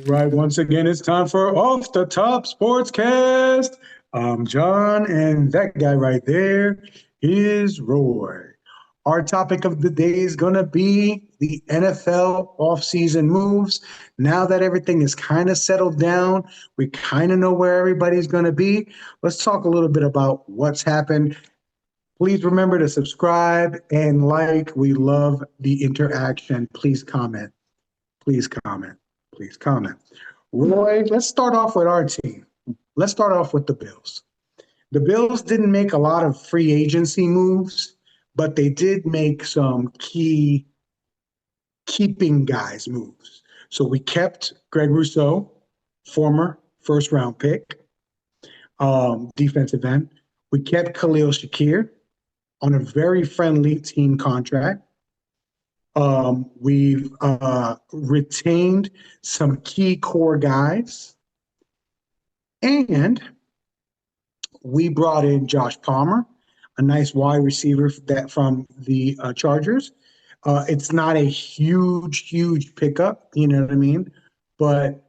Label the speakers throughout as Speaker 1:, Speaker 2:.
Speaker 1: Right, once again, it's time for Off the Top Sportscast. I'm John, and that guy right there is Roy. Our topic of the day is going to be the NFL offseason moves. Now that everything is kind of settled down, we kind of know where everybody's going to be. Let's talk a little bit about what's happened. Please remember to subscribe and like. We love the interaction. Please comment. Please comment. Please comment. Roy, let's start off with our team. Let's start off with the Bills. The Bills didn't make a lot of free agency moves, but they did make some key keeping guys moves. So we kept Greg Rousseau, former first round pick, defensive end. We kept Khalil Shakir on a very friendly team contract. We've retained some key core guys, and we brought in Josh Palmer, a nice wide receiver that from the Chargers. It's not a huge pickup, you know what I mean? But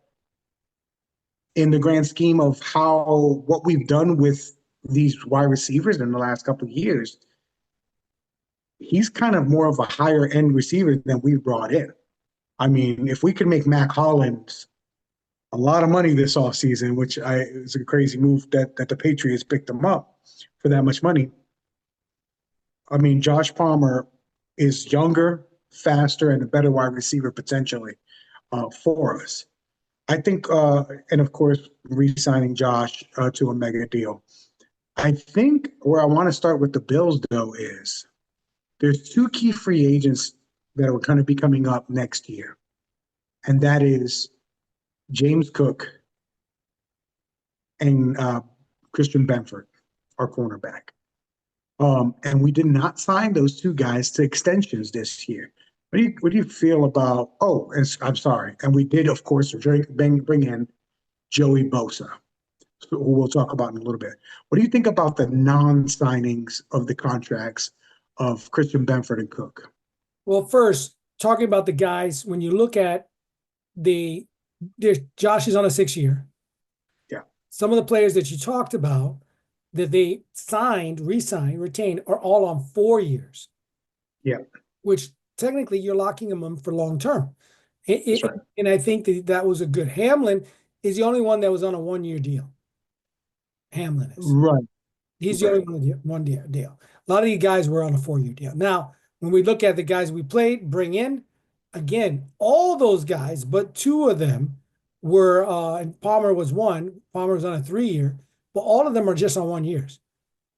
Speaker 1: in the grand scheme of what we've done with these wide receivers in the last couple of years, he's kind of more of a higher end receiver than we've brought in. I mean, if we could make Mac Hollins a lot of money this offseason, which is a crazy move that the Patriots picked him up for that much money. I mean, Josh Palmer is younger, faster, and a better wide receiver potentially for us. I think, and of course, re-signing Josh to a mega deal. I think where I want to start with the Bills, though, is there's two key free agents that are going to be coming up next year, and that is James Cook and Christian Benford, our cornerback. And we did not sign those two guys to extensions this year. What do you feel about? Oh, I'm sorry, and we did, of course, bring in Joey Bosa, who we'll talk about in a little bit. What do you think about the non-signings of the contracts of Christian Benford and Cook?
Speaker 2: Well, first, talking about the guys, when you look at Josh is on a 6-year.
Speaker 1: Yeah.
Speaker 2: Some of the players that you talked about that they signed, re-signed, retained are all on 4 years.
Speaker 1: Yeah.
Speaker 2: Which technically you're locking them in for long term.
Speaker 1: Right.
Speaker 2: And I think that was a good. Hamlin is the only one that was on a 1-year deal. Hamlin is.
Speaker 1: Right.
Speaker 2: He's the only one deal. A lot of these guys were on a 4-year deal. Now, when we look at the guys we played, bring in, again, all those guys, but two of them were, and Palmer was one. Palmer was on a 3-year, but all of them are just on 1 year.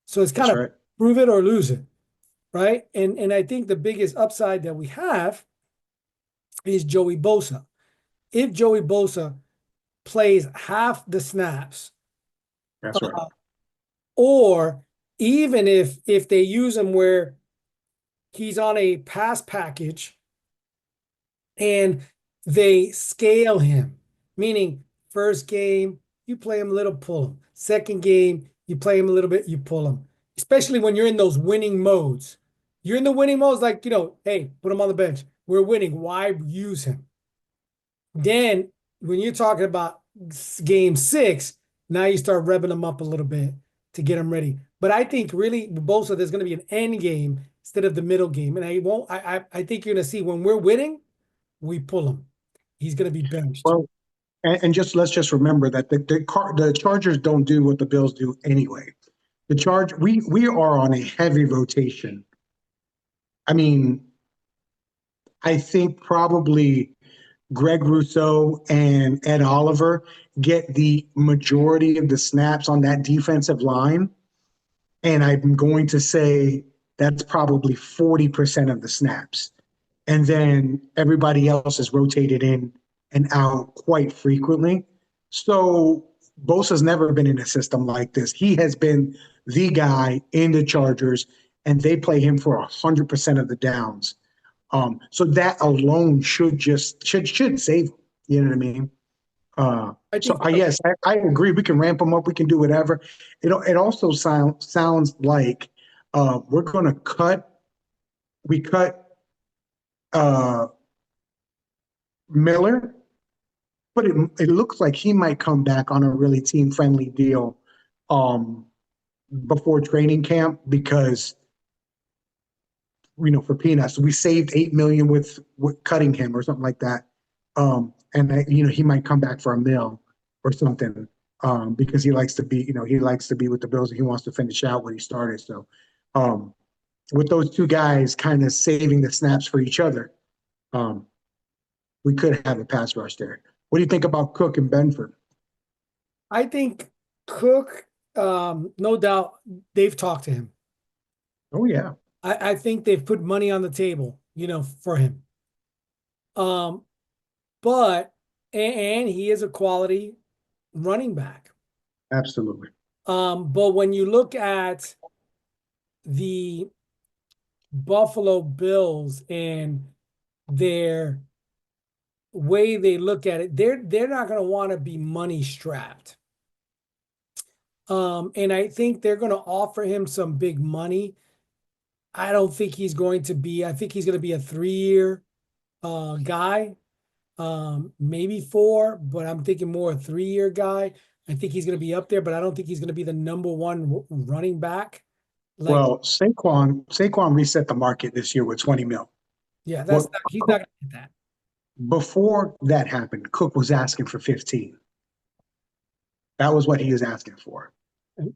Speaker 2: So it's kind of prove it or lose it, right? And I think the biggest upside that we have is Joey Bosa. If Joey Bosa plays half the snaps,
Speaker 1: that's right.
Speaker 2: Or even if they use him where he's on a pass package and they scale him, meaning first game, you play him a little, pull him. Second game, you play him a little bit, you pull him. Especially when you're in those winning modes. You're in the winning modes like, hey, put him on the bench. We're winning. Why use him? Then when you're talking about game 6, now you start revving them up a little bit to get them ready. But I think really Bosa, there's going to be an end game instead of the middle game. And I think you're going to see when we're winning, we pull him. He's going to be benched.
Speaker 1: Well, and let's just remember that the Chargers don't do what the Bills do anyway. We are on a heavy rotation. I mean, I think probably Greg Rousseau and Ed Oliver get the majority of the snaps on that defensive line. And I'm going to say that's probably 40% of the snaps. And then everybody else is rotated in and out quite frequently. So Bosa's never been in a system like this. He has been the guy in the Chargers, and they play him for 100% of the downs. So that alone should save him. You know what I mean? Yes, I agree. We can ramp him up. We can do whatever. It also sounds like we're going to cut. We cut Miller, but it looks like he might come back on a really team friendly deal um, before training camp because for peanuts we saved 8 million with cutting him or something like that, and he might come back for a mill or something because he likes to be with the Bills and he wants to finish out what he started. So um, with those two guys kind of saving the snaps for each other, um, we could have a pass rush there. What do you think about Cook and Benford?
Speaker 2: I think Cook, no doubt, they've talked to him.
Speaker 1: Oh yeah,
Speaker 2: I think they've put money on the table, for him. Um, but and he is a quality running back.
Speaker 1: absolutely.
Speaker 2: But when you look at the Buffalo Bills and their way they look at it, they're not going to want to be money strapped. And I think they're going to offer him some big money. I don't think he's going to be, I think he's going to be a 3-year guy, maybe 4, but I'm thinking more a 3-year guy. I think he's going to be up there, but I don't think he's going to be the number one running back. Like,
Speaker 1: Well, Saquon reset the market this year with 20 mil.
Speaker 2: yeah,
Speaker 1: Well,
Speaker 2: he's not
Speaker 1: Cook,
Speaker 2: going to get that.
Speaker 1: before that happened, Cook was asking for 15. That was what he was asking for.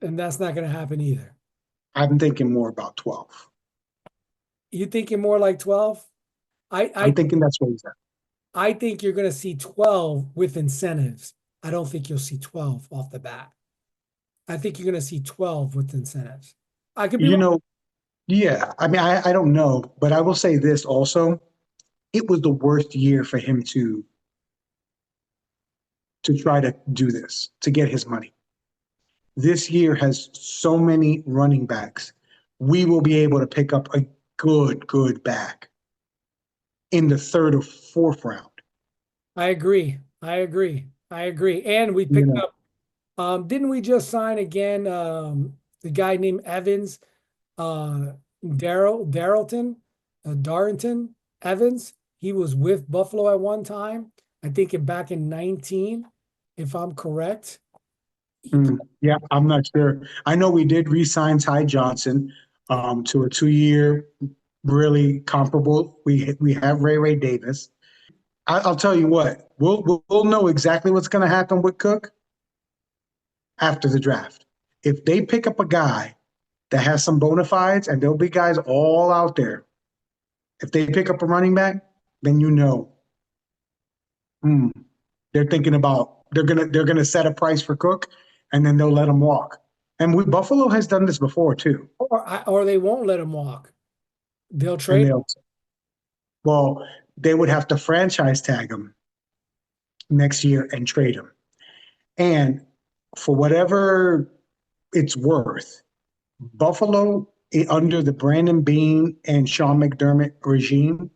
Speaker 2: And that's not going to happen either.
Speaker 1: I'm thinking more about 12.
Speaker 2: You thinking more like 12?
Speaker 1: I'm thinking that's what he's at.
Speaker 2: I think you're going to see 12 with incentives. I don't think you'll see 12 off the bat. I think you're going to see 12 with incentives. I could be
Speaker 1: You
Speaker 2: wrong.
Speaker 1: know, yeah. I mean, I don't know, but I will say this also. It was the worst year for him to try to do this, to get his money. This year has so many running backs. We will be able to pick up a good back in the third or fourth round.
Speaker 2: I agree. I agree. I agree. And we
Speaker 1: You
Speaker 2: picked
Speaker 1: know,
Speaker 2: up, didn't we just sign again the guy named Evans, Darrington Evans? He was with Buffalo at one time. I think back in 19, if I'm correct.
Speaker 1: yeah, I'm not sure. I know we did re-sign Ty Johnson to a 2-year, really comparable. We have Ray Davis. I'll tell you what, we'll know exactly what's going to happen with Cook after the draft. If they pick up a guy that has some bona fides, and there'll be guys all out there. If they pick up a running back, then hmm, they're thinking about they're gonna set a price for Cook, and then they'll let him walk. And Buffalo has done this before too,
Speaker 2: Or they won't let him walk. They'll
Speaker 1: and
Speaker 2: trade him.
Speaker 1: they would have to franchise tag him next year and trade him. And for whatever it's worth, Buffalo under the Brandon Beane and Sean McDermott regime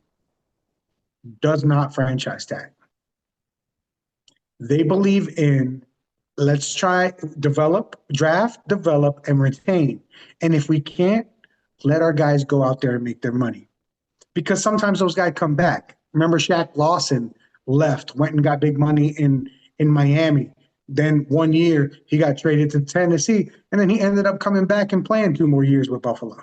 Speaker 1: does not franchise tag. They believe in let's try draft, develop, and retain. And if we can't, let our guys go out there and make their money. Because sometimes those guys come back. Remember Shaq Lawson left, went and got big money in Miami. Then 1 year he got traded to Tennessee, and then he ended up coming back and playing 2 more years with Buffalo.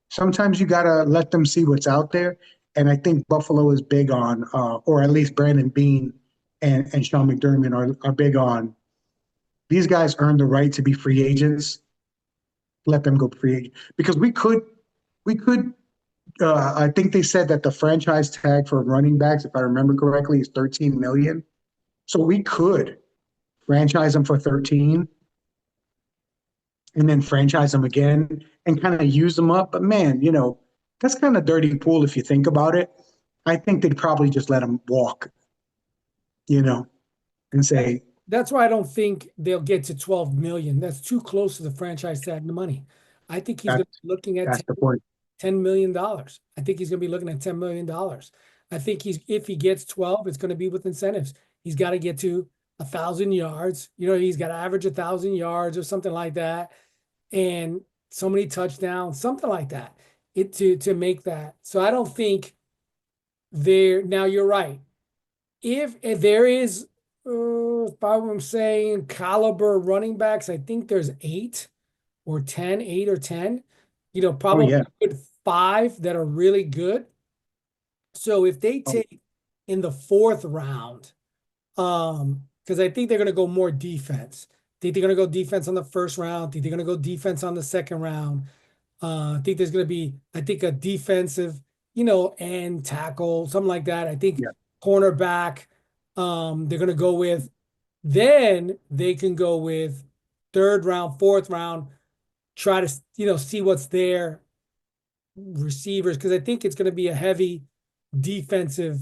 Speaker 1: Sometimes you gotta let them see what's out there, and I think Buffalo is big on, or at least Brandon Beane and Sean McDermott are big on. These guys earned the right to be free agents. Let them go free agent because we could. I think they said that the franchise tag for running backs, if I remember correctly, is 13 million. So we could franchise them for 13 and then franchise them again and kind of use them up. But man, that's kind of dirty pool if you think about it. I think they'd probably just let them walk, you know, and say
Speaker 2: That's why I don't think they'll get to 12 million. That's too close to the franchise tag the money. I think he's
Speaker 1: that
Speaker 2: going to be looking at
Speaker 1: that's the point.
Speaker 2: $10 million. I think he's going to be looking at $10 million. I think if he gets 12, it's going to be with incentives. He's got to get to 1,000 yards. He's got to average 1,000 yards or something like that. And so many touchdowns, something like that. To make that. So I don't think now you're right. If there is if I'm saying caliber running backs, I think there's eight or 10,
Speaker 1: Oh
Speaker 2: probably
Speaker 1: yeah.
Speaker 2: good five that are really good. So if they
Speaker 1: Oh,
Speaker 2: take in the fourth round, because I think they're going to go more defense. I think they're going to go defense on the first round. I think they're going to go defense on the second round. I think there's going to be, I think, a defensive, and tackle, something like that. I think
Speaker 1: yeah.
Speaker 2: cornerback, they're going to go with. Then they can go with third round, fourth round, try to, see what's there, receivers, because I think it's going to be a heavy defensive.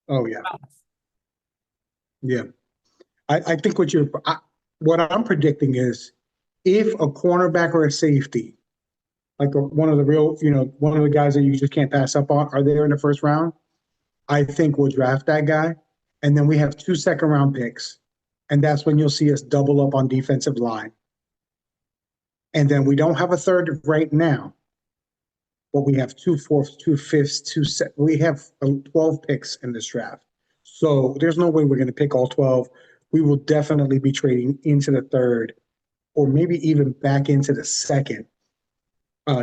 Speaker 1: Oh yeah. Yeah. I think what I'm predicting is if a cornerback or a safety, like one of the real, one of the guys that you just can't pass up on, are there in the first round, I think we'll draft that guy. And then we have 2 second round picks. And that's when you'll see us double up on defensive line. And then we don't have a third right now, but we have 2 fourths, 2 fifths, we have 12 picks in this draft. So there's no way we're going to pick all 12. We will definitely be trading into the third or maybe even back into the second,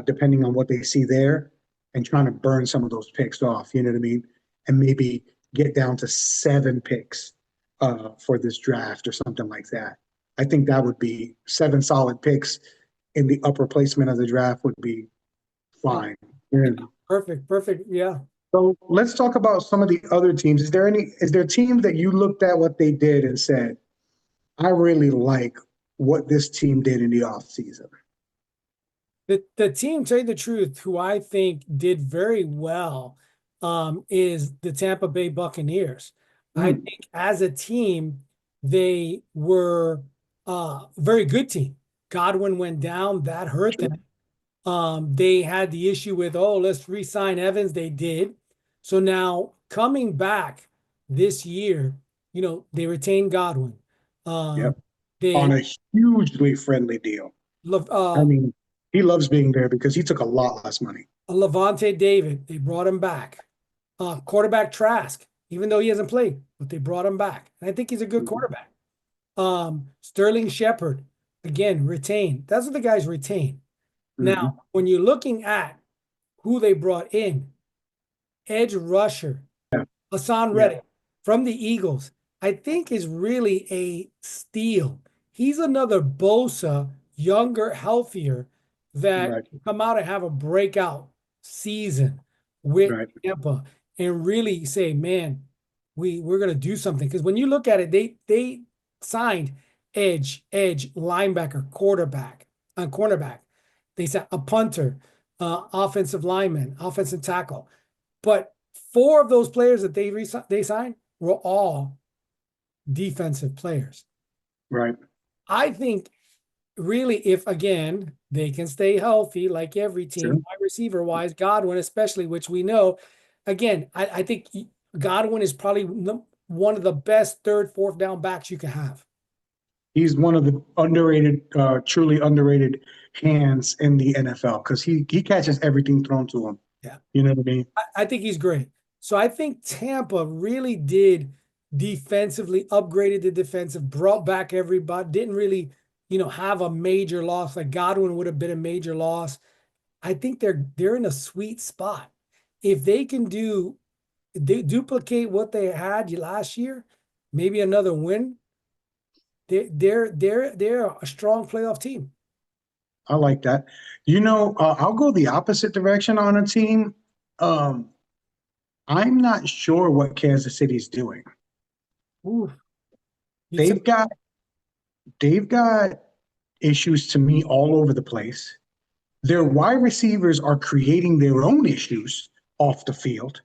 Speaker 1: depending on what they see there, and trying to burn some of those picks off. You know what I mean? And maybe get down to 7 picks for this draft or something like that. I think that would be 7 solid picks in the upper placement of the draft would be
Speaker 2: Oh,
Speaker 1: fine. Yeah.
Speaker 2: perfect, perfect. Yeah.
Speaker 1: So let's talk about some of the other teams. Is there teams that you looked at what they did and said, I really like what this team did in the offseason?
Speaker 2: The team, tell you the truth, who I think did very well, is the Tampa Bay Buccaneers. I
Speaker 1: Mm,
Speaker 2: think as a team, they were a very good team. Godwin went down, that hurt
Speaker 1: sure.
Speaker 2: them. They had the issue with, oh, let's re-sign Evans. They did. So now coming back this year, they retained Godwin. Um,
Speaker 1: Yep. On
Speaker 2: they
Speaker 1: a hugely friendly deal. I
Speaker 2: uh,
Speaker 1: mean, he loves being there because he took a lot less money.
Speaker 2: Levante David, they brought him back. Quarterback Trask, even though he hasn't played, but they brought him back. And I think he's a good
Speaker 1: Mhm.
Speaker 2: quarterback. Sterling Shepard, again, retained. That's what the guys retain. Now,
Speaker 1: Mhm.
Speaker 2: when you're looking at who they brought in, edge rusher,
Speaker 1: Yeah.
Speaker 2: Hassan
Speaker 1: Yeah.
Speaker 2: Reddick from the Eagles, I think is really a steal. He's another Bosa, younger, healthier, that
Speaker 1: Right.
Speaker 2: can come out and have a breakout season with
Speaker 1: Right.
Speaker 2: Tampa and really say, man, we're gonna do something. Because when you look at it, they signed edge, linebacker, quarterback, cornerback. They said a punter, offensive lineman, offensive tackle. But four of those players that they signed were all defensive players.
Speaker 1: Right.
Speaker 2: I think really, if again they can stay healthy, like every team,
Speaker 1: Sure.
Speaker 2: wide receiver wise, Godwin especially, which we know, again, I think Godwin is probably one of the best third, fourth down backs you can have.
Speaker 1: He's one of the underrated, truly underrated hands in the NFL because he catches everything thrown to him.
Speaker 2: Yeah,
Speaker 1: You know what I mean?
Speaker 2: I think he's great. So I think Tampa really did defensively upgraded the defensive, brought back everybody, didn't really, have a major loss. Like Godwin would have been a major loss. I think they're in a sweet spot. If they can duplicate what they had last year, maybe another win, they're a strong playoff team.
Speaker 1: I like that. I'll go the opposite direction on a team. Um, I'm not sure what Kansas City's doing.
Speaker 2: Ooh, you tell
Speaker 1: They've got they've got issues to me all over the place. Their wide receivers are creating their own issues off the field,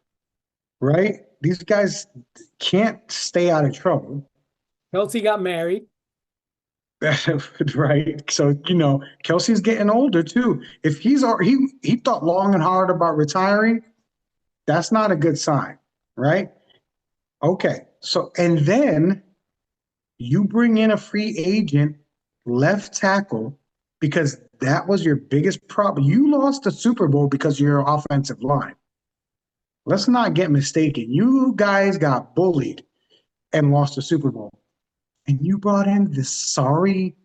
Speaker 1: right? These guys can't stay out of trouble.
Speaker 2: Kelsey got married.
Speaker 1: Right. So, Kelsey's getting older too. If he thought long and hard about retiring, that's not a good sign, right? Okay. So, and then you bring in a free agent left tackle because that was your biggest problem. You lost the Super Bowl because of your offensive line. Let's not get mistaken. You guys got bullied. and lost the Super Bowl. And you brought in this sorry,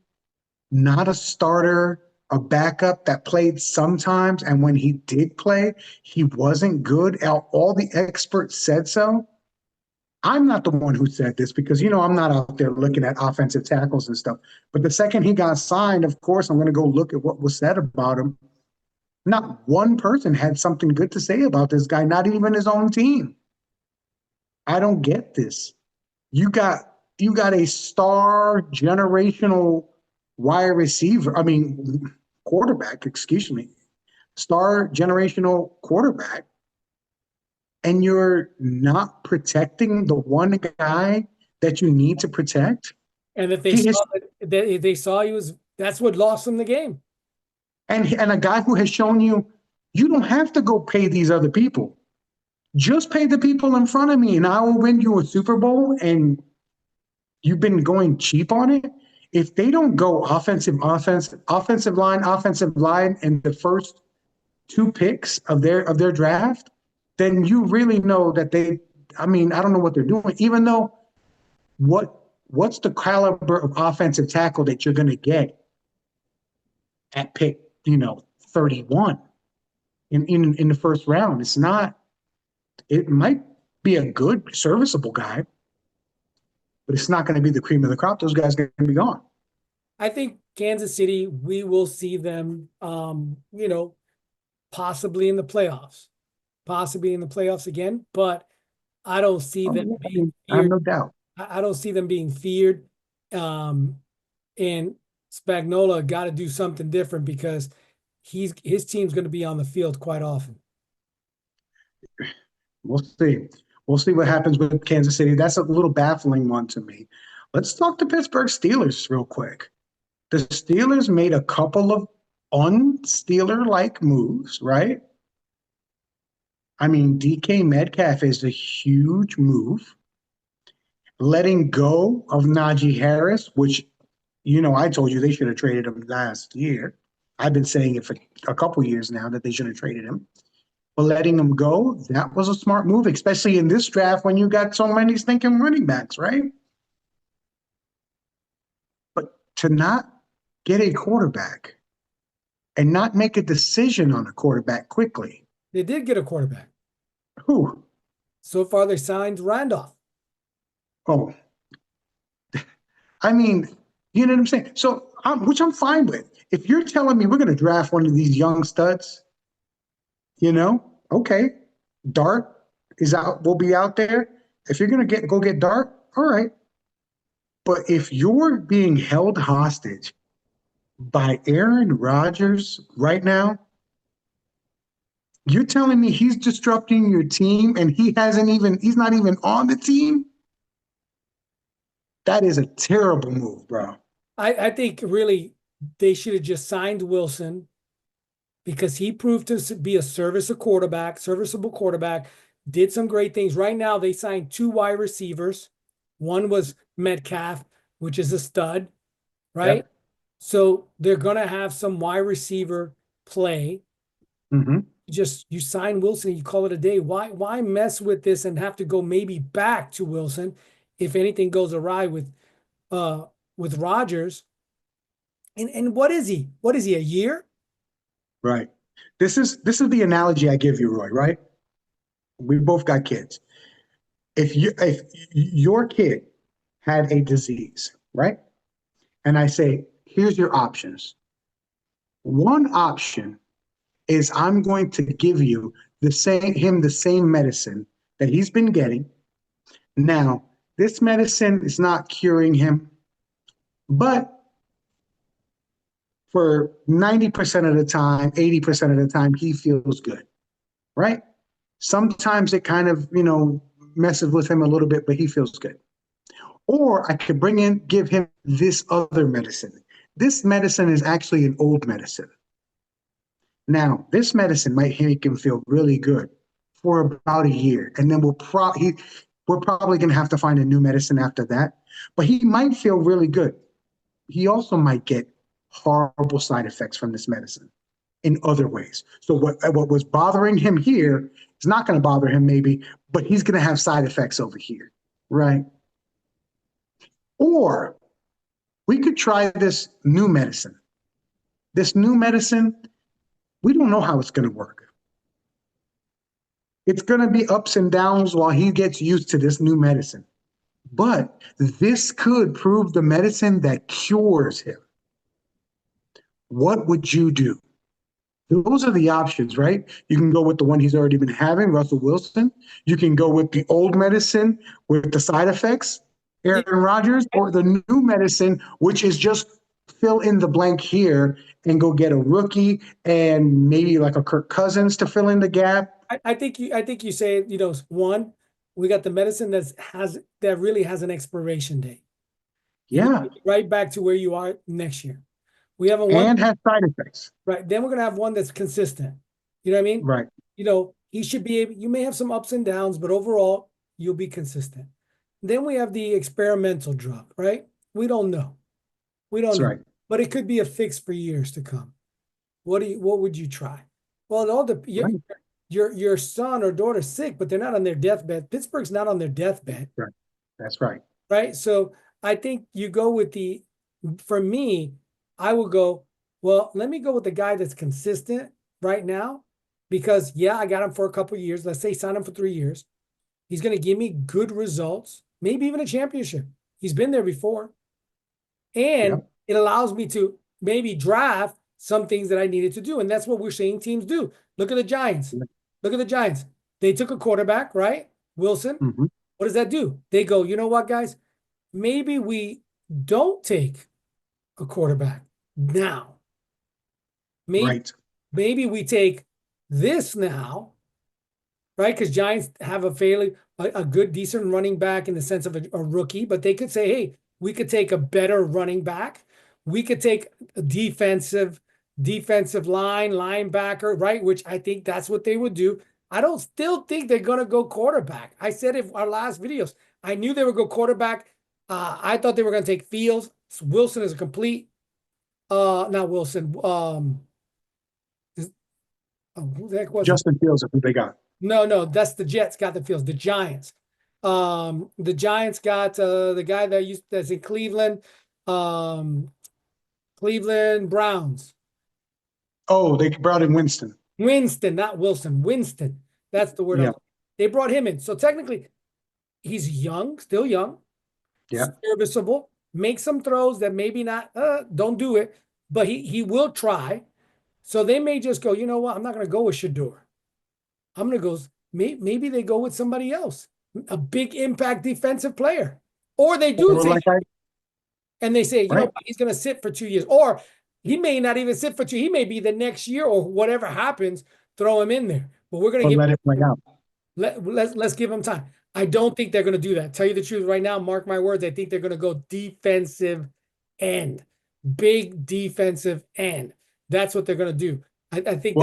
Speaker 1: not a starter, a backup that played sometimes. And when he did play, he wasn't good. All the experts said so. I'm not the one who said this because, I'm not out there looking at offensive tackles and stuff. But the second he got signed, of course, I'm going to go look at what was said about him. Not one person had something good to say about this guy, not even his own team. I don't get this. You got a star generational wide receiver. I mean, quarterback, excuse me, star generational quarterback, and you're not protecting the one guy that you need to protect.
Speaker 2: And that
Speaker 1: He has,
Speaker 2: they saw he was, that's what lost them the game.
Speaker 1: and a guy who has shown you don't have to go pay these other people. Just pay the people in front of me, and I will win you a Super Bowl. And you've been going cheap on it. If they don't go offensive line in the first two picks of their draft, then you really know that I don't know what they're doing. Even though what's the caliber of offensive tackle that you're going to get at pick, 31 in the first round? It's not. It might be a good, serviceable guy, but it's not going to be the cream of the crop. Those guys are going to be gone.
Speaker 2: I think Kansas City, we will see them, possibly in the playoffs again, but I don't see them being
Speaker 1: I have
Speaker 2: feared.
Speaker 1: no doubt.
Speaker 2: I don't see them being feared. And Spagnuolo got to do something different because his team's going to be on the field quite often.
Speaker 1: We'll see. We'll see what happens with Kansas City. That's a little baffling one to me. Let's talk to Pittsburgh Steelers real quick. The Steelers made a couple of un-Steeler-like moves, right? I mean, DK Metcalf is a huge move. Letting go of Najee Harris, which, I told you they should have traded him last year. I've been saying it for a couple years now that they should have traded him. But letting him go, that was a smart move, especially in this draft when you got so many stinking running backs, right? But to not get a quarterback and not make a decision on a quarterback quickly.
Speaker 2: They did get a quarterback.
Speaker 1: Who?
Speaker 2: So far, they signed Randolph.
Speaker 1: Oh, I mean, you know what I'm saying? So, which I'm fine with. If you're telling me we're going to draft one of these young studs, okay, Dart will be out there. If you're going to go get Dart, all right. But if you're being held hostage by Aaron Rodgers right now, you're telling me he's disrupting your team and he's not even on the team? That is a terrible move, bro.
Speaker 2: I think really they should have just signed Wilson because he proved to be a serviceable quarterback, did some great things. Right now, they signed 2 wide receivers. One was Metcalf, which is a stud, right?
Speaker 1: Yep.
Speaker 2: So they're going to have some wide receiver play.
Speaker 1: Mm-hmm.
Speaker 2: You sign Wilson, you call it a day. Why mess with this and have to go maybe back to Wilson if anything goes awry with Rodgers? And what is he? What is he, a year?
Speaker 1: Right. This is the analogy I give you, Roy, right? We both got kids. If your kid had a disease, right? And I say, here's your options. One option is I'm going to give you the same medicine that he's been getting. Now, this medicine is not curing him, but for 90% of the time, 80% of the time, he feels good, right? Sometimes it kind of, messes with him a little bit, but he feels good. Or I could give him this other medicine. This medicine is actually an old medicine. Now, this medicine might make him feel really good for about a year, and then we're probably going to have to find a new medicine after that. But he might feel really good. He also might get horrible side effects from this medicine in other ways. So what was bothering him here is not going to bother him maybe, but he's going to have side effects over here, right? Or we could try this new medicine. This new medicine, we don't know how it's going to work. It's going to be ups and downs while he gets used to this new medicine. But this could prove the medicine that cures him. What would you do? Those are the options, right? You can go with the one he's already been having, Russell Wilson. You can go with the old medicine with the side effects, Aaron Rodgers, or the new medicine, which is just fill in the blank here and go get a rookie and maybe like a Kirk Cousins to fill in the gap.
Speaker 2: I think you say, one, we got the medicine that really has an expiration date.
Speaker 1: Yeah.
Speaker 2: Right back to where you are next year. We have one
Speaker 1: And has side effects.
Speaker 2: right. Then we're gonna have one that's consistent. You know what I mean?
Speaker 1: Right.
Speaker 2: He should be able, you may have some ups and downs, but overall, you'll be consistent. Then we have the experimental drug, right? We don't know. We don't
Speaker 1: That's
Speaker 2: know.
Speaker 1: right.
Speaker 2: But it could be a fix for years to come. What would you try? Well, it all
Speaker 1: Right.
Speaker 2: your son or daughter's sick, but they're not on their deathbed. Pittsburgh's not on their deathbed.
Speaker 1: Right. That's right.
Speaker 2: Right. So I think you go with for me, I will go, well, let me go with the guy that's consistent right now, because yeah, I got him for a couple of years. Let's say sign him for 3 years. He's going to give me good results, maybe even a championship. He's been there before. And it allows me to maybe draft some things that I needed to do. And that's what we're seeing teams do. Look at the Giants. Look at the Giants. They took a quarterback, right? Wilson.
Speaker 1: Mm-hmm.
Speaker 2: What does that do? They go, you know what, guys? Maybe we don't take a quarterback now. Maybe we take this now, right? Because Giants have a good, decent running back in the sense of a rookie, but they could say, hey, we could take a better running back. We could take a defensive line, linebacker, right? Which I think that's what they would do. I don't still think they're going to go quarterback. I said in our last videos, I knew they would go quarterback. I thought they were going to take Fields. Wilson is a complete, not Wilson. Who the heck was
Speaker 1: Justin Fields is who they got.
Speaker 2: No, that's the Jets got the Fields. The Giants. The Giants got the guy that's in Cleveland. Cleveland Browns.
Speaker 1: Oh, they brought in Winston.
Speaker 2: Winston, not Wilson. Winston. That's the word.
Speaker 1: Yeah.
Speaker 2: They brought him in. So technically, he's young, still young.
Speaker 1: Yeah.
Speaker 2: Serviceable. Make some throws that maybe not, don't do it, but he will try. So they may just go, you know what? I'm not going to go with Shador. I'm going to go, maybe they go with somebody else, a big impact defensive player. Or they do and they say, you know, he's going to sit for 2 years. Or he may not even sit for 2. He may be the next year or whatever happens, throw him in there. But we're going to
Speaker 1: let it play out.
Speaker 2: Let's give him time. I don't think they're going to do that. Tell you the truth right now, mark my words, I think they're going to go defensive end. Big defensive end. That's what they're going to do. I think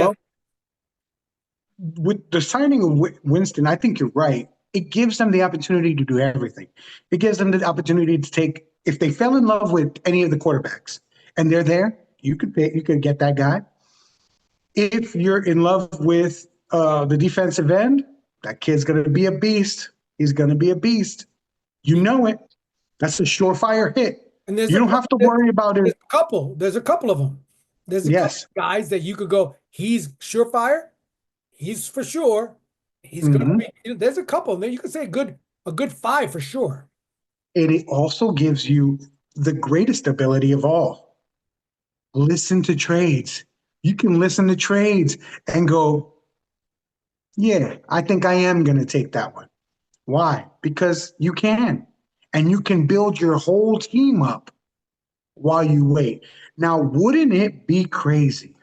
Speaker 1: with the signing of Winston, I think you're right. It gives them the opportunity to do everything. It gives them the opportunity to take, if they fell in love with any of the quarterbacks and they're there, you could get that guy. If you're in love with the defensive end, that kid's going to be a beast. He's going to be a beast. You know it. That's a surefire hit. And you don't have to worry about it.
Speaker 2: There's a couple of them. There's a couple guys that you could go, he's surefire. He's for sure. He's going to be. There's a couple. Then you could say a good 5 for sure.
Speaker 1: And it also gives you the greatest ability of all. Listen to trades. You can listen to trades and go, yeah, I think I am going to take that one. Why? Because you can. And you can build your whole team up while you wait. Now, wouldn't it be crazy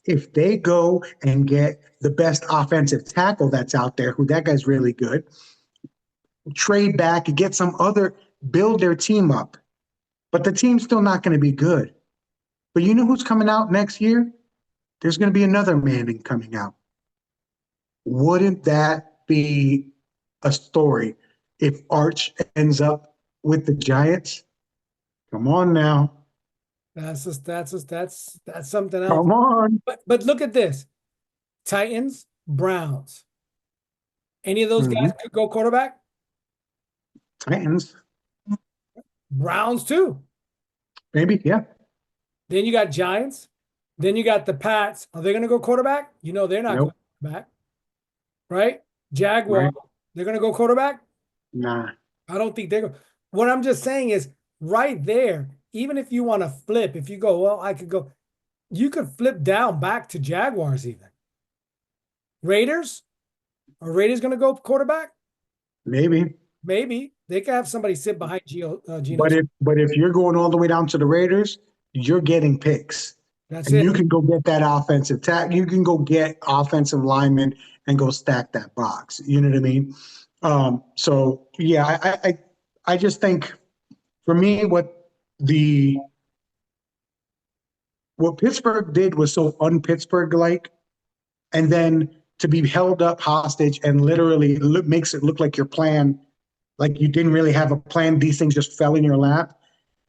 Speaker 1: if they go and get the best offensive tackle that's out there, who that guy's really good, trade back and get some other, build their team up. But the team's still not going to be good. But you know who's coming out next year? There's going to be another Manning coming out. Wouldn't that be a story if Arch ends up with the Giants? Come on now.
Speaker 2: That's something else.
Speaker 1: Come on.
Speaker 2: But look at this. Titans, Browns. Any of those guys could go quarterback?
Speaker 1: Titans.
Speaker 2: Browns too.
Speaker 1: Maybe, yeah.
Speaker 2: Then you got Giants. Then you got the Pats. Are they going to go quarterback? You know they're not going
Speaker 1: Nope.
Speaker 2: back, right? Jaguars.
Speaker 1: Right?
Speaker 2: They're going to go quarterback.
Speaker 1: Nah.
Speaker 2: I don't think they're going. What I'm just saying is right there. Even if you want to flip, if you go, well, I could go. You could flip down back to Jaguars even. Raiders. Are Raiders going to go quarterback?
Speaker 1: Maybe.
Speaker 2: Maybe they could have somebody sit behind Geno.
Speaker 1: But if you're going all the way down to the Raiders, you're getting picks.
Speaker 2: That's
Speaker 1: And
Speaker 2: it.
Speaker 1: you can go get that offensive tag. You can go get offensive linemen and go stack that box. You know what I mean? So yeah, I just think for me, the what Pittsburgh did was so un-Pittsburgh like, and then to be held up hostage and literally makes it look like your plan, like you didn't really have a plan. These things just fell in your lap,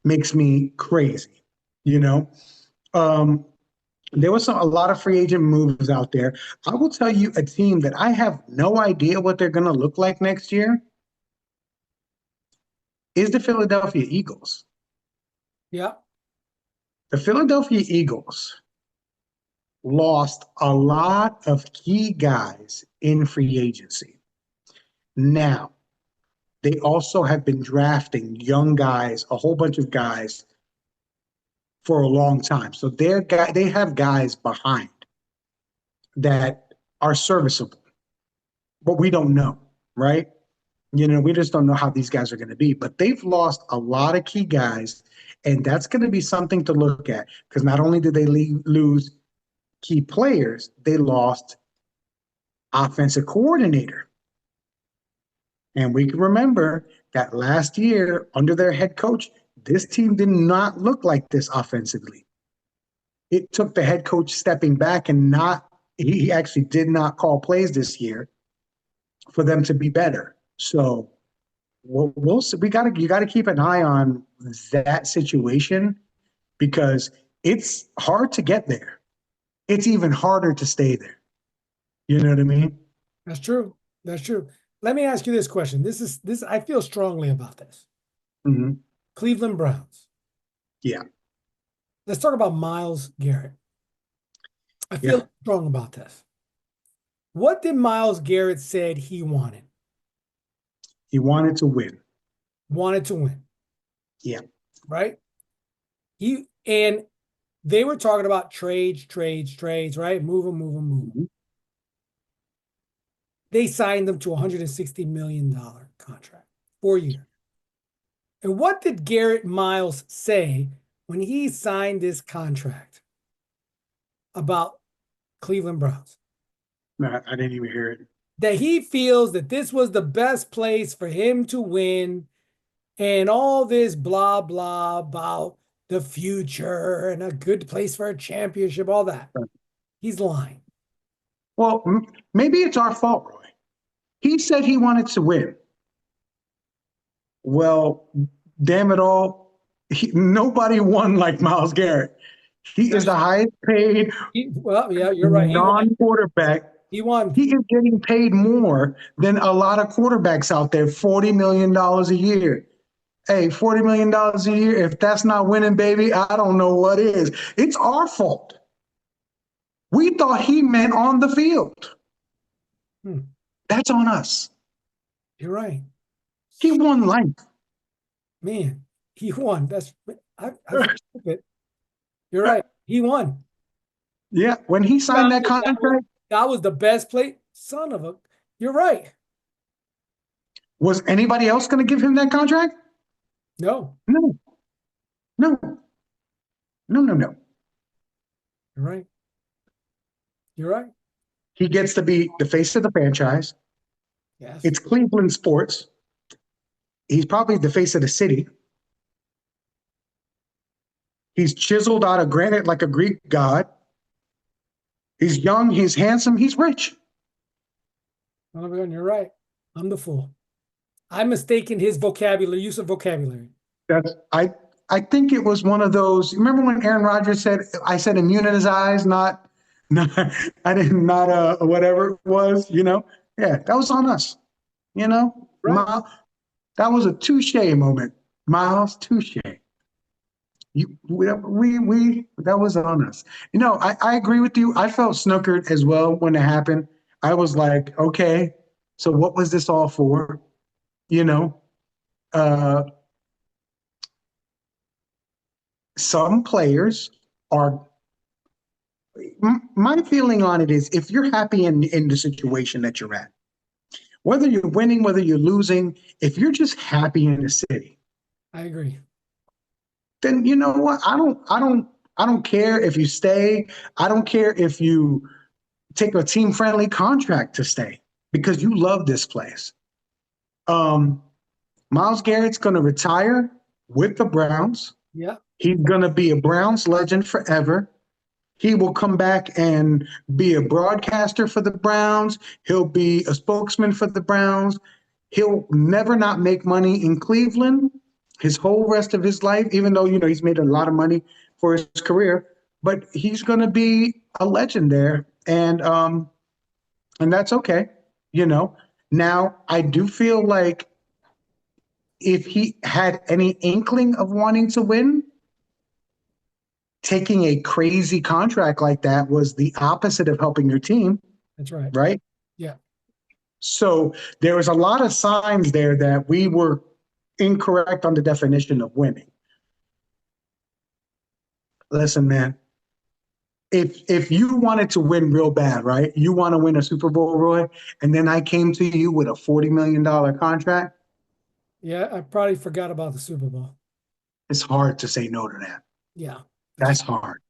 Speaker 1: makes me crazy. You know, um, there was a lot of free agent moves out there. I will tell you a team that I have no idea what they're going to look like next year is the Philadelphia Eagles.
Speaker 2: Yeah.
Speaker 1: The Philadelphia Eagles lost a lot of key guys in free agency. Now, they also have been drafting young guys, a whole bunch of guys for a long time. So they have guys behind that are serviceable, but we don't know, right? You know, we just don't know how these guys are going to be. But they've lost a lot of key guys, and that's going to be something to look at because not only did they lose key players, they lost offensive coordinator. And we can remember that last year under their head coach, this team did not look like this offensively. It took the head coach stepping back and he actually did not call plays this year for them to be better. So we'll see. You got to keep an eye on that situation because it's hard to get there. It's even harder to stay there. You know what I mean?
Speaker 2: That's true. That's true. Let me ask you this question. This I feel strongly about this.
Speaker 1: Mm-hmm.
Speaker 2: Cleveland Browns.
Speaker 1: Yeah.
Speaker 2: Let's talk about Myles Garrett. I feel
Speaker 1: Yeah.
Speaker 2: strong about this. What did Myles Garrett said he wanted?
Speaker 1: He wanted to win.
Speaker 2: Wanted to win.
Speaker 1: Yeah.
Speaker 2: Right? And they were talking about trades, right? Move them.
Speaker 1: Mm-hmm.
Speaker 2: They signed them to a $160 million contract, 4 years. And what did Garrett Miles say when he signed this contract about Cleveland Browns?
Speaker 1: No, I didn't even hear it.
Speaker 2: That he feels that this was the best place for him to win and all this blah, blah about the future and a good place for a championship, all that. He's lying.
Speaker 1: Well, maybe it's our fault, Roy. He said he wanted to win. Well, damn it all. Nobody won like Myles Garrett. He is the highest paid
Speaker 2: Well, yeah, you're right.
Speaker 1: non-quarterback.
Speaker 2: He won.
Speaker 1: He is getting paid more than a lot of quarterbacks out there, $40 million a year. Hey, $40 million a year, if that's not winning, baby, I don't know what is. It's our fault. We thought he meant on the field. That's on us.
Speaker 2: You're right.
Speaker 1: He won life.
Speaker 2: Man, he won. I it. You're right. He won.
Speaker 1: Yeah, when he signed that contract,
Speaker 2: that was the best play. Son of a, you're right.
Speaker 1: Was anybody else going to give him that contract?
Speaker 2: No.
Speaker 1: No. No. No, no, no.
Speaker 2: You're right. You're right.
Speaker 1: He gets to be the face of the franchise.
Speaker 2: Yes.
Speaker 1: It's Cleveland sports. He's probably the face of the city. He's chiseled out of granite like a Greek god. He's young, he's handsome, he's rich.
Speaker 2: You're right. I'm the fool. I'm mistaken his vocabulary, use of vocabulary.
Speaker 1: I think it was one of those. Remember when Aaron Rodgers said, I said immune in his eyes, not I didn't not whatever it was, you know? Yeah, that was on us. You know?
Speaker 2: Right.
Speaker 1: That was a touche moment. Miles, touche. We that was on us. I agree with you. I felt snookered as well when it happened. I was like, okay, so what was this all for? You know, uh, some players are. My feeling on it is, if you're happy in the situation that you're at, whether you're winning, whether you're losing, if you're just happy in the city,
Speaker 2: I agree.
Speaker 1: then you know what? I don't care if you stay. I don't care if you take a team friendly contract to stay because you love this place. Um, Miles Garrett's going to retire with the Browns.
Speaker 2: Yeah,
Speaker 1: He's going to be a Browns legend forever. He will come back and be a broadcaster for the Browns. He'll be a spokesman for the Browns. He'll never not make money in Cleveland his whole rest of his life, even though, he's made a lot of money for his career. But he's going to be a legend there. And that's okay. You know, now I do feel like if he had any inkling of wanting to win, taking a crazy contract like that was the opposite of helping your team,
Speaker 2: that's right.
Speaker 1: right?
Speaker 2: Yeah,
Speaker 1: So there was a lot of signs there that we were incorrect on the definition of winning. Listen, man, if you wanted to win real bad, right? You want to win a Super Bowl, Roy, and then I came to you with a $40 million contract,
Speaker 2: yeah. I probably forgot about the Super Bowl.
Speaker 1: it's hard to say no to that.
Speaker 2: Yeah, that's
Speaker 1: That's hard.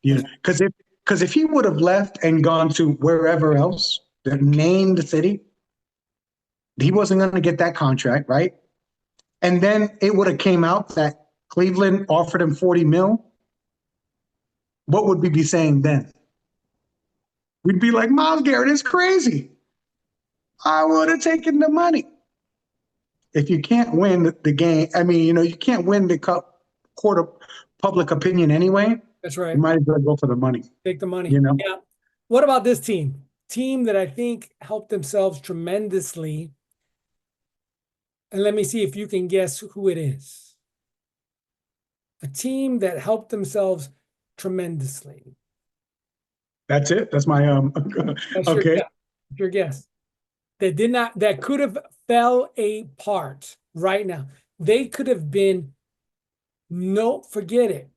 Speaker 2: that's
Speaker 1: Because if he would have left and gone to wherever else, the named city, he wasn't going to get that contract, right? And then it would have came out that Cleveland offered him 40 mil. What would we be saying then? We'd be like, Miles Garrett is crazy. I would have taken the money. If you can't win the game, I mean, you can't win the court of public opinion anyway.
Speaker 2: that's
Speaker 1: You
Speaker 2: right.
Speaker 1: might as well go for the money.
Speaker 2: Take the money.
Speaker 1: You know,
Speaker 2: Yeah. What about this team? Team that I think helped themselves tremendously. And let me see if you can guess who it is. A team that helped themselves tremendously.
Speaker 1: that's it. That's my
Speaker 2: That's your
Speaker 1: okay.
Speaker 2: guess. Your guess. That did not, that could have fell apart right now. They could have been, no, forget it.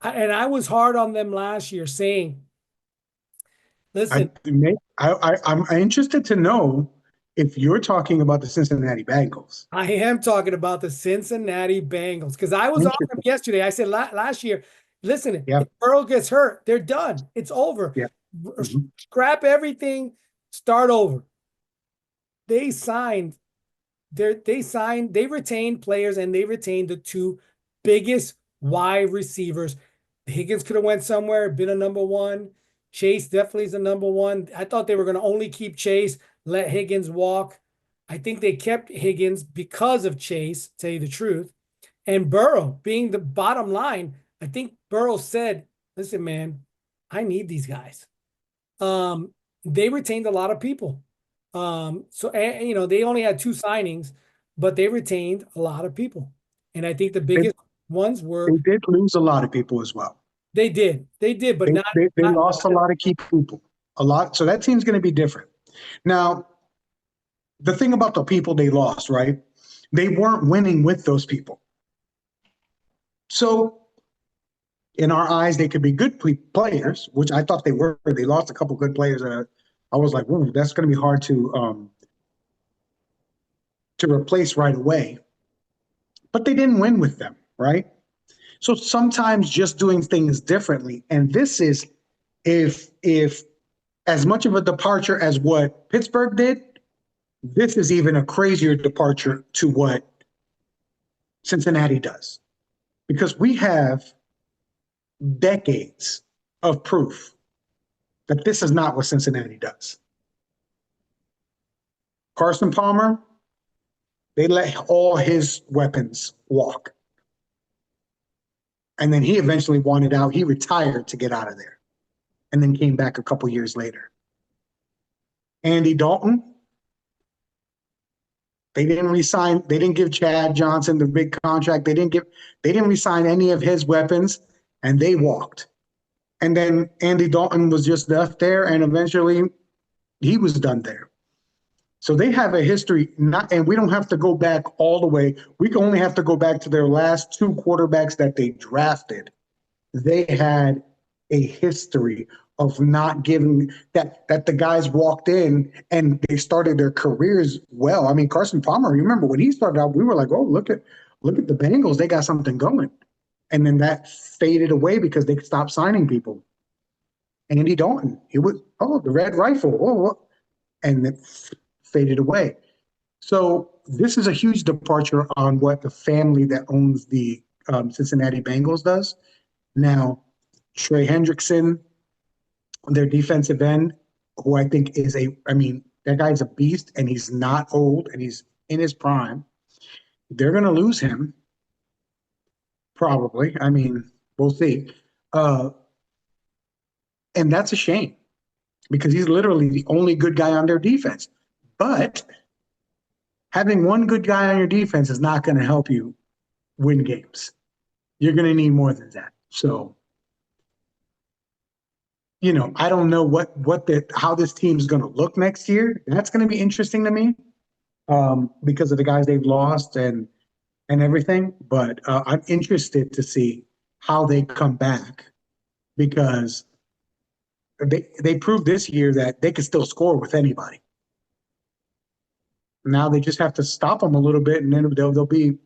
Speaker 2: And I was hard on them last year saying, listen,
Speaker 1: I'm interested to know if you're talking about the Cincinnati Bengals.
Speaker 2: I am talking about the Cincinnati Bengals because I was on them
Speaker 1: Interesting.
Speaker 2: yesterday. I said last year, listen,
Speaker 1: Yeah.
Speaker 2: if Burrow gets hurt, they're done. It's over.
Speaker 1: Yeah. Mhm.
Speaker 2: Scrap everything, start over. They signed they retained players and they retained the two biggest wide receivers. Higgins could have went somewhere, been a number one. Chase definitely is a number one. I thought they were going to only keep Chase, let Higgins walk. I think they kept Higgins because of Chase, to tell you the truth. And Burrow being the bottom line, I think Burrow said, listen, man, I need these guys. They retained a lot of people. They only had two signings, but they retained a lot of people. And I think the
Speaker 1: They,
Speaker 2: biggest ones
Speaker 1: they
Speaker 2: were
Speaker 1: did lose a lot of people as well.
Speaker 2: they did, but
Speaker 1: They,
Speaker 2: not
Speaker 1: they, they
Speaker 2: not
Speaker 1: lost a lot of key people, a lot. So that team's going to be different. Now, the thing about the people they lost, right? They weren't winning with those people. So in our eyes, they could be good players, which I thought they were. They lost a couple good players. I was like, ooh, that's going to be hard to replace right away. But they didn't win with them, right? So sometimes just doing things differently, and this is if as much of a departure as what Pittsburgh did, this is even a crazier departure to what Cincinnati does, because we have decades of proof that this is not what Cincinnati does. Carson Palmer, they let all his weapons walk. And then he eventually wanted out. He retired to get out of there and then came back a couple years later. Andy Dalton, They didn't resign. They didn't give Chad Johnson the big contract. They didn't resign any of his weapons, and they walked. And then Andy Dalton was just left there, and eventually he was done there. So they have a history, not, and we don't have to go back all the way. We can only have to go back to their last two quarterbacks that they drafted. They had a history of not giving that the guys walked in and they started their careers well. I mean, Carson Palmer, remember when he started out, we were like, oh, look at the Bengals, they got something going. And then that faded away because they stopped signing people. Andy Dalton, he was, oh, the red rifle, oh, and it faded away. So this is a huge departure on what the family that owns the Cincinnati Bengals does. Now, Trey Hendrickson, their defensive end, who I think is that guy's a beast and he's not old and he's in his prime. They're going to lose him, probably. I mean, we'll see. And that's a shame because he's literally the only good guy on their defense. But having one good guy on your defense is not going to help you win games. You're going to need more than that. So, I don't know how this team's going to look next year. That's going to be interesting to me because of the guys they've lost and everything. But I'm interested to see how they come back because they proved this year that they can still score with anybody. Now they just have to stop them a little bit, and then they'll be,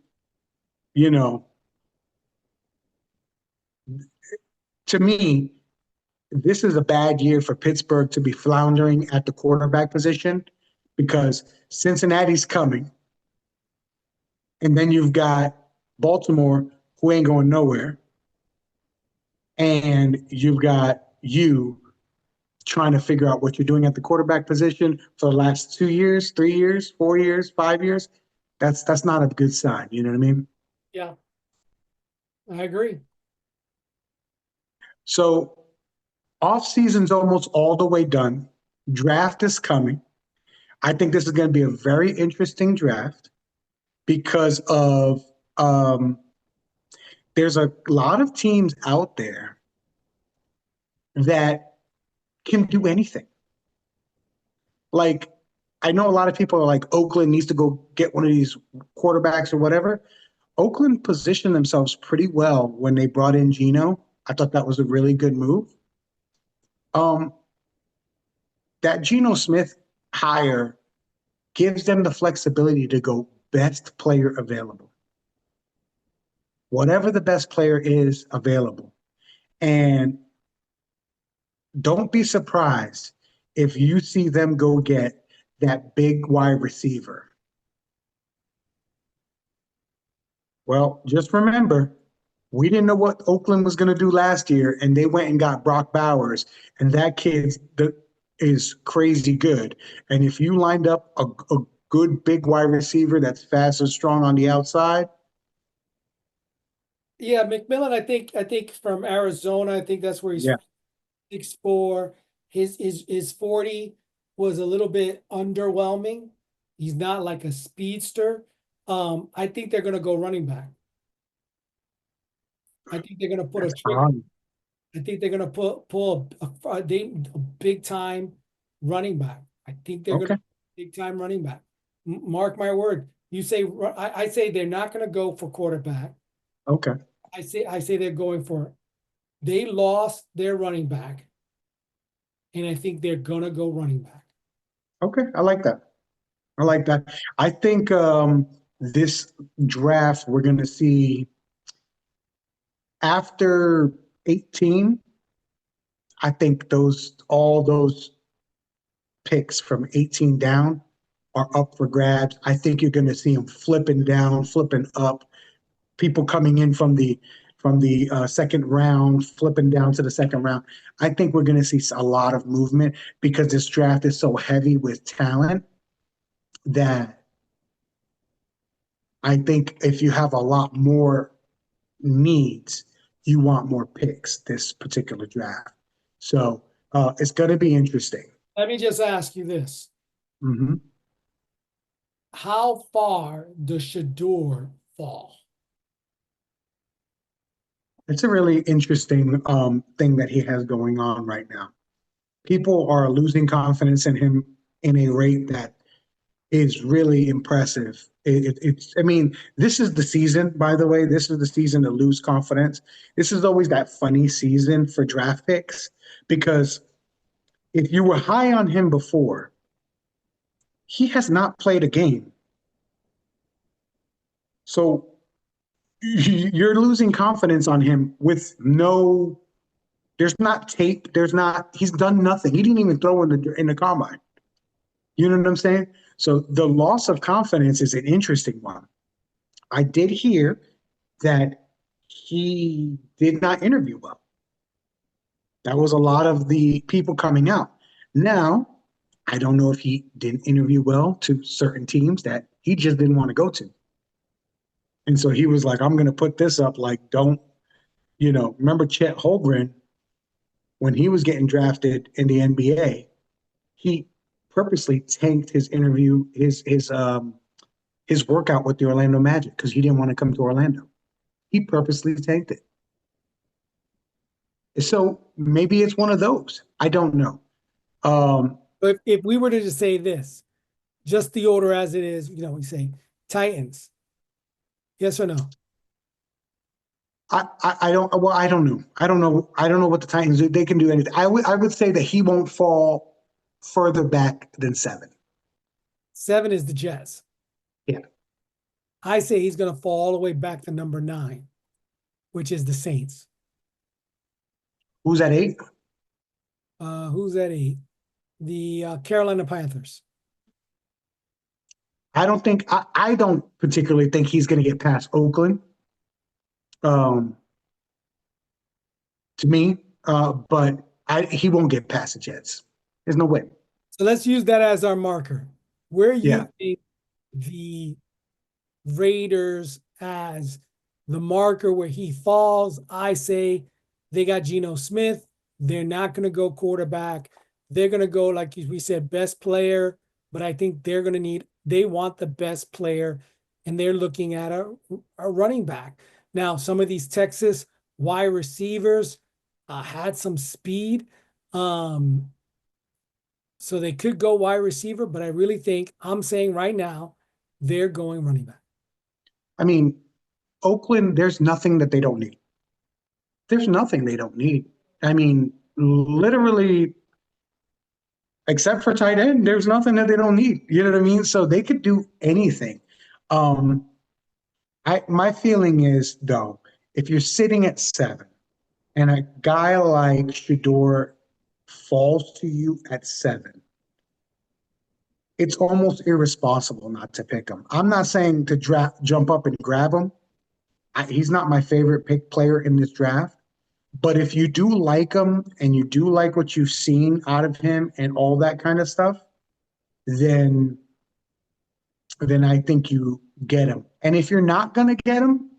Speaker 1: to me, this is a bad year for Pittsburgh to be floundering at the quarterback position because Cincinnati's coming. And then you've got Baltimore, who ain't going nowhere. And you've got you trying to figure out what you're doing at the quarterback position for the last 2 years, 3 years, 4 years, 5 years. That's not a good sign. You know what I mean?
Speaker 2: Yeah, I agree.
Speaker 1: So off season's almost all the way done. Draft is coming. I think this is going to be a very interesting draft because of there's a lot of teams out there that can do anything. Like, I know a lot of people are like, Oakland needs to go get one of these quarterbacks or whatever. Oakland positioned themselves pretty well when they brought in Geno. I thought that was a really good move. That Geno Smith hire gives them the flexibility to go best player available. Whatever the best player is available. And don't be surprised if you see them go get that big wide receiver. Well, just remember, we didn't know what Oakland was going to do last year, and they went and got Brock Bowers, and that kid is crazy good. And if you lined up a good big wide receiver that's fast and strong on the outside.
Speaker 2: Yeah, McMillan, I think from Arizona, I think that's where he's 6'4". His 40 was a little bit underwhelming. He's not like a speedster. I think they're gonna go running back. I think they're gonna put a trick. I think they're gonna pull a big time running back. I think they're gonna big time running back. Mark my word. You say I say they're not gonna go for quarterback.
Speaker 1: Okay.
Speaker 2: I say they're going for. They lost their running back, and I think they're gonna go running back.
Speaker 1: Okay, I like that. I think this draft we're going to see after 18. I think all those picks from 18 down are up for grabs. I think you're going to see them flipping down, flipping up. People coming in from the second round, flipping down to the second round. I think we're going to see a lot of movement because this draft is so heavy with talent that I think if you have a lot more needs, you want more picks this particular draft. So it's going to be interesting.
Speaker 2: Let me just ask you this.
Speaker 1: Mm-hmm.
Speaker 2: how far does Shador fall?
Speaker 1: It's a really interesting thing that he has going on right now. People are losing confidence in him in a rate that is really impressive. I mean, this is the season, by the way. This is the season to lose confidence. This is always that funny season for draft picks because if you were high on him before, he has not played a game. So you're losing confidence on him with no, there's not tape, he's done nothing. He didn't even throw in the combine. You know what I'm saying? So the loss of confidence is an interesting one. I did hear that he did not interview well. That was a lot of the people coming out. Now, I don't know if he didn't interview well to certain teams that he just didn't want to go to. And so he was like, I'm going to put this up like, don't, remember Chet Holmgren when he was getting drafted in the NBA, he purposely tanked his interview, his workout with the Orlando Magic because he didn't want to come to Orlando. He purposely tanked it. So maybe it's one of those. I don't know.
Speaker 2: But if we were to just say this, just the order as it is, we say Titans. Yes or no?
Speaker 1: I don't. Well, I don't know. I don't know. I don't know what the Titans do. They can do anything. I would say that he won't fall further back than 7.
Speaker 2: 7 is the Jets.
Speaker 1: Yeah.
Speaker 2: I say he's going to fall all the way back to number 9, which is the Saints.
Speaker 1: Who's at 8?
Speaker 2: Who's at 8? The Carolina Panthers.
Speaker 1: I don't particularly think he's going to get past Oakland. To me, but he won't get past the Jets. There's no way.
Speaker 2: So let's use that as our marker. Where you
Speaker 1: Yeah.
Speaker 2: think the Raiders as the marker where he falls, I say they got Geno Smith. They're not going to go quarterback. They're going to go, like we said, best player. But I think they want the best player, and they're looking at a running back. Now, some of these Texas wide receivers had some speed. So they could go wide receiver, but I really think I'm saying right now they're going running back.
Speaker 1: I mean, Oakland, there's nothing that they don't need. There's nothing they don't need. I mean, literally, except for tight end, there's nothing that they don't need. You know what I mean? So they could do anything. My feeling is though, if you're sitting at 7 and a guy like Shador falls to you at 7, it's almost irresponsible not to pick him. I'm not saying to jump up and grab him. He's not my favorite pick player in this draft. But if you do like him and you do like what you've seen out of him and all that kind of stuff, then I think you get him. And if you're not going to get him,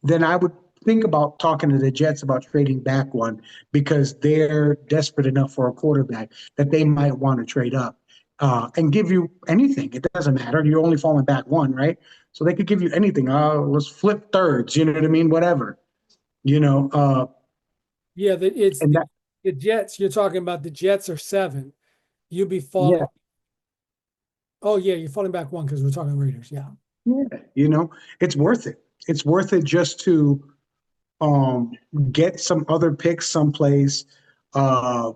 Speaker 1: then I would think about talking to the Jets about trading back one because they're desperate enough for a quarterback that they might want to trade up and give you anything. It doesn't matter. You're only falling back 1, right? So they could give you anything. Let's flip thirds. You know what I mean? Whatever.
Speaker 2: Yeah, it's
Speaker 1: and that,
Speaker 2: the Jets. You're talking about the Jets are 7. You'll be falling.
Speaker 1: yeah.
Speaker 2: Oh, yeah, you're falling back 1 because we're talking Raiders. Yeah.
Speaker 1: Yeah, it's worth it. It's worth it just to get some other picks someplace. Let's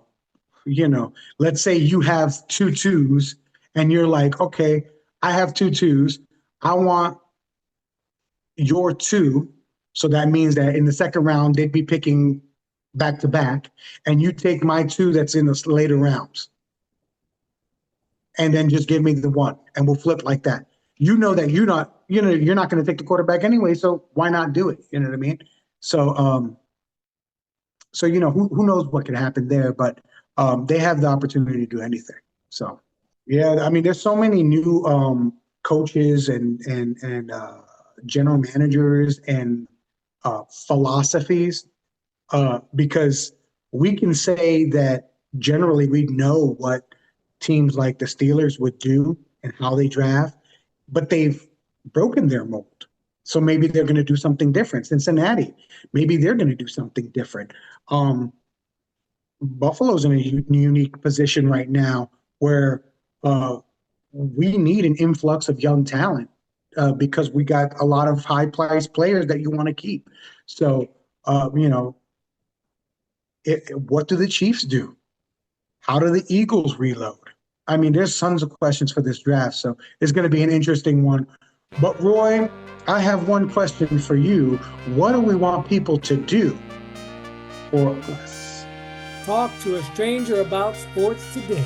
Speaker 1: say you have 2 2s and you're like, okay, I have 2 2s. I want your 2. So that means that in the second round, they'd be picking back to back. And you take my 2 that's in the later rounds. And then just give me the 1 and we'll flip like that. You know that you're not going to take the quarterback anyway, so why not do it? You know what I mean? So who knows what can happen there, but they have the opportunity to do anything. So yeah, I mean, there's so many new coaches and general managers and philosophies because we can say that generally we know what teams like the Steelers would do and how they draft. but they've broken their mold. So maybe they're going to do something different. Cincinnati, maybe they're going to do something different. Buffalo's in a unique position right now where we need an influx of young talent because we got a lot of high-priced players that you want to keep. So, what do the Chiefs do? How do the Eagles reload? I mean, there's tons of questions for this draft, so it's going to be an interesting one. But Roy, I have one question for you. What do we want people to do for us?
Speaker 2: Talk to a stranger about sports today.